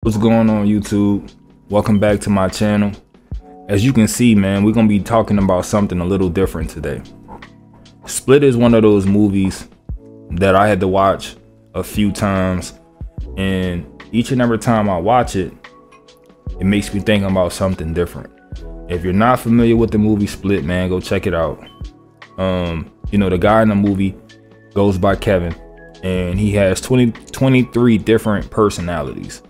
What's going on, YouTube? Welcome back to my channel. As you can see, man, we're gonna be talking about something a little different today. Split is one of those movies that I had to watch a few times, and each and every time I watch it, it makes me think about something different. If you're not familiar with the movie Split, man, go check it out. The guy in the movie goes by Kevin, and he has 23 different personalities,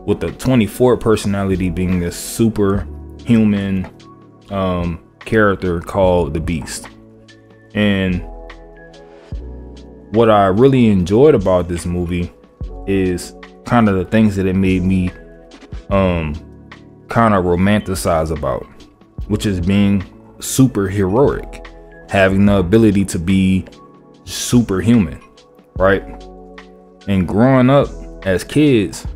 with the 24th personality being this superhuman character called the Beast. And what I really enjoyed about this movie is kind of the things that it made me kind of romanticize about, which is being super heroic, having the ability to be superhuman, right? And growing up as kids,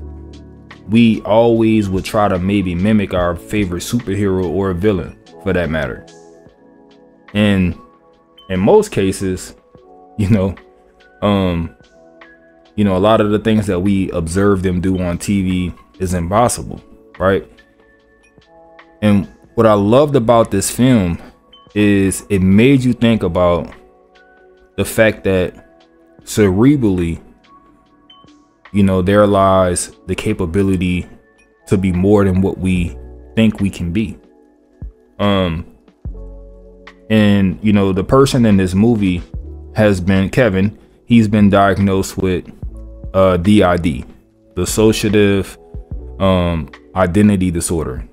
we always would try to maybe mimic our favorite superhero or villain, for that matter. And in most cases, a lot of the things that we observe them do on TV is impossible, right? And what I loved about this film is it made you think about the fact that cerebrally, there lies the capability to be more than what we think we can be. The person in this movie has been Kevin. He's been diagnosed with DID, dissociative identity disorder.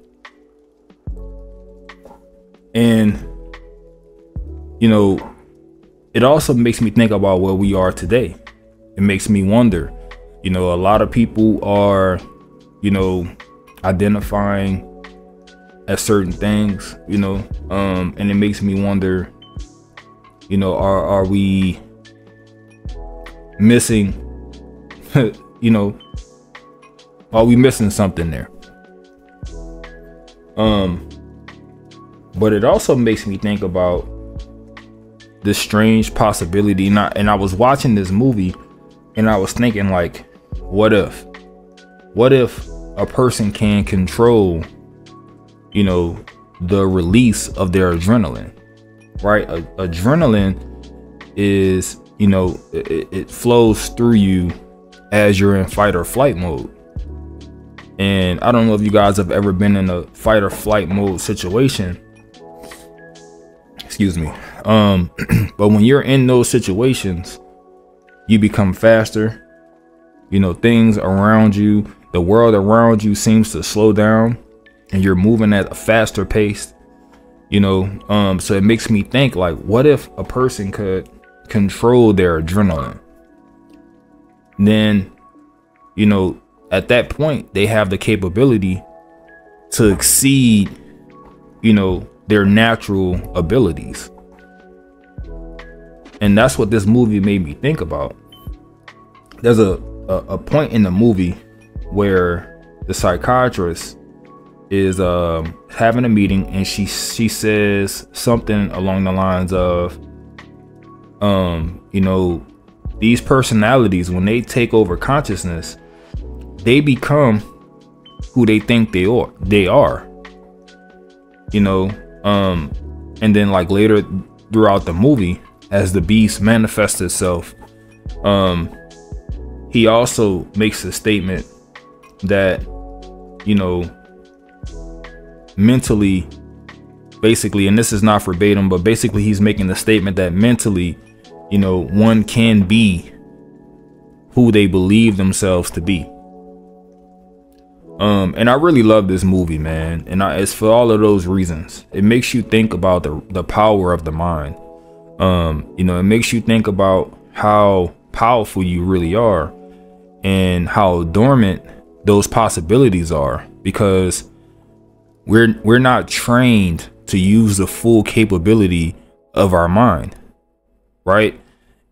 And it also makes me think about where we are today. It makes me wonder, a lot of people are, identifying as certain things, and it makes me wonder, are we missing, are we missing something there? But it also makes me think about this strange possibility. And I was watching this movie and I was thinking, like, what if a person can control, the release of their adrenaline, right? Adrenaline is, it flows through you as you're in fight or flight mode. And I don't know if you guys have ever been in a fight or flight mode situation. Excuse me. But when you're in those situations, you become faster. Things around you, the world around you seems to slow down, and you're moving at a faster pace. So it makes me think, like, what if a person could control their adrenaline? Then, at that point, they have the capability to exceed, their natural abilities. And that's what this movie made me think about. There's a point in the movie where the psychiatrist is having a meeting, and she says something along the lines of, these personalities, when they take over consciousness, they become who they think they are. And then, like, later throughout the movie, as the Beast manifests itself, he also makes a statement that, mentally, basically, and this is not verbatim, but basically he's making the statement that mentally, one can be who they believe themselves to be. And I really love this movie, man. And it's for all of those reasons. It makes you think about the power of the mind. It makes you think about how powerful you really are, and how dormant those possibilities are, because we're not trained to use the full capability of our mind, right?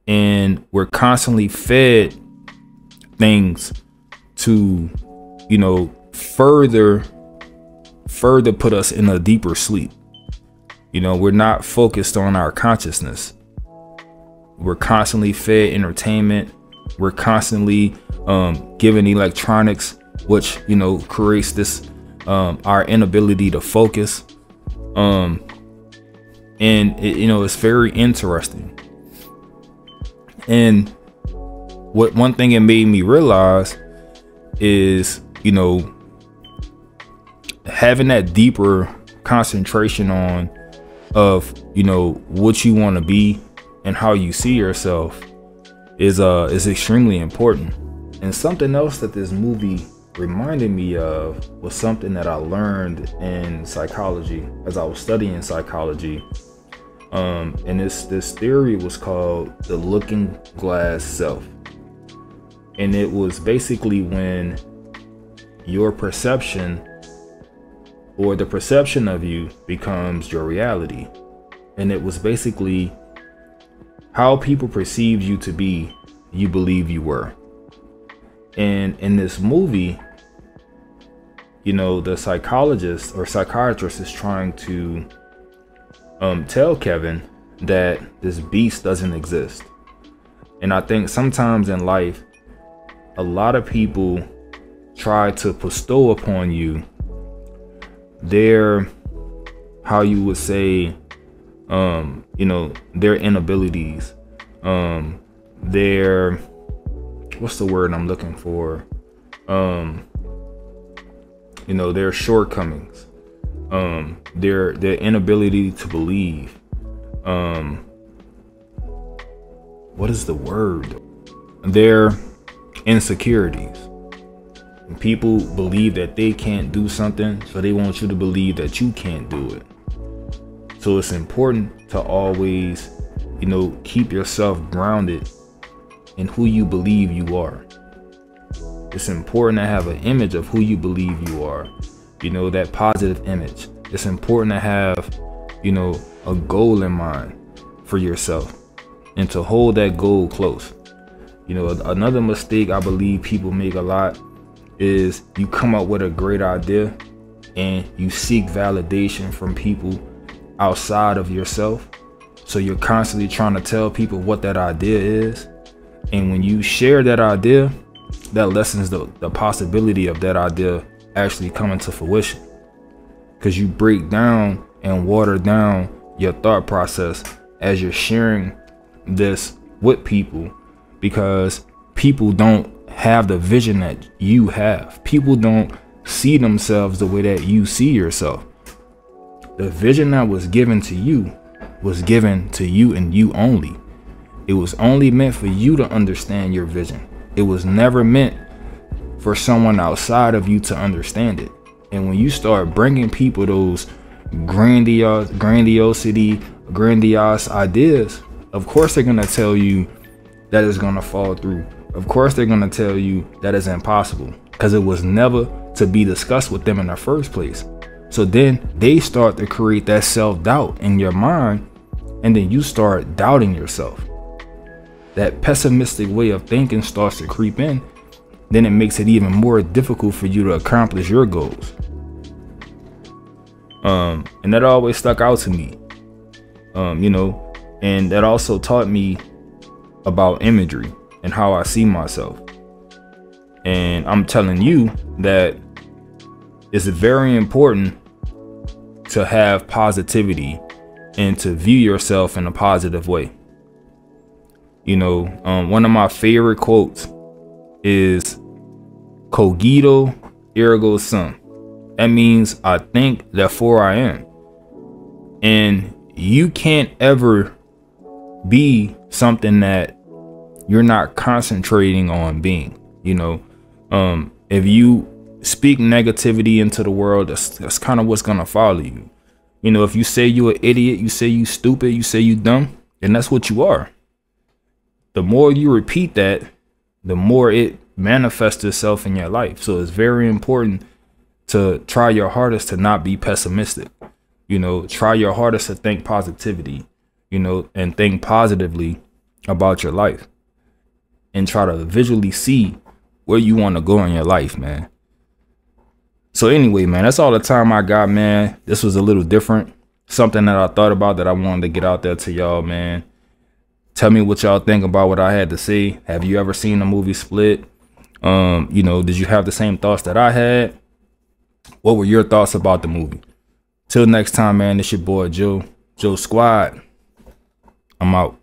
And we're constantly fed things to, further put us in a deeper sleep. We're not focused on our consciousness. We're constantly fed entertainment. We're constantly given electronics which, you know, creates this our inability to focus. And it, you know, it's very interesting. And one thing it made me realize is, you know, having that deeper concentration on of, you know, what you want to be and how you see yourself is extremely important. And something else that this movie reminded me of was something that I learned in psychology as I was studying psychology. And this theory was called the looking glass self. And it was basically when your perception or the perception of you becomes your reality. And it was basically how people perceived you to be, you believe you were. And in this movie, you know, the psychologist or psychiatrist is trying to tell Kevin that this beast doesn't exist. And I think sometimes in life, a lot of people try to bestow upon you their, how you would say, you know, their inabilities, their, what's the word I'm looking for? You know, their shortcomings, their inability to believe. What is the word? Their insecurities. And people believe that they can't do something, so they want you to believe that you can't do it. So it's important to always, you know, keep yourself grounded in who you believe you are. It's important to have an image of who you believe you are, you know, that positive image. It's important to have, you know, a goal in mind for yourself and to hold that goal close. You know, another mistake I believe people make a lot is you come up with a great idea and you seek validation from people outside of yourself. So you're constantly trying to tell people what that idea is. And when you share that idea, that lessens the possibility of that idea actually coming to fruition. Because you break down and water down your thought process as you're sharing this with people, because people don't have the vision that you have. People don't see themselves the way that you see yourself. The vision that was given to you and you only. It was only meant for you to understand your vision. It was never meant for someone outside of you to understand it. And when you start bringing people those grandiose ideas, of course they're gonna tell you that it's gonna fall through. Of course they're gonna tell you that it's impossible, because it was never to be discussed with them in the first place. So then they start to create that self-doubt in your mind, and then you start doubting yourself. That pessimistic way of thinking starts to creep in. Then it makes it even more difficult for you to accomplish your goals. And that always stuck out to me, you know, and that also taught me about imagery and how I see myself. And I'm telling you that it's very important to have positivity and to view yourself in a positive way. You know, one of my favorite quotes is cogito ergo sum. That means I think, therefore I am. And you can't ever be something that you're not concentrating on being. You know, if you speak negativity into the world, that's kind of what's gonna follow you. You know, if you say you're an idiot, you say you stupid, you say you dumb, and that's what you are. The more you repeat that, the more it manifests itself in your life. So it's very important to try your hardest to not be pessimistic. You know, try your hardest to think positivity, you know, and think positively about your life, and try to visually see where you want to go in your life, man. So anyway, man, that's all the time I got, man. This was a little different. Something that I thought about that I wanted to get out there to y'all, man. Tell me what y'all think about what I had to say. Have you ever seen the movie Split? You know, did you have the same thoughts that I had? What were your thoughts about the movie? Till next time, man, it's your boy Joe Squad. I'm out.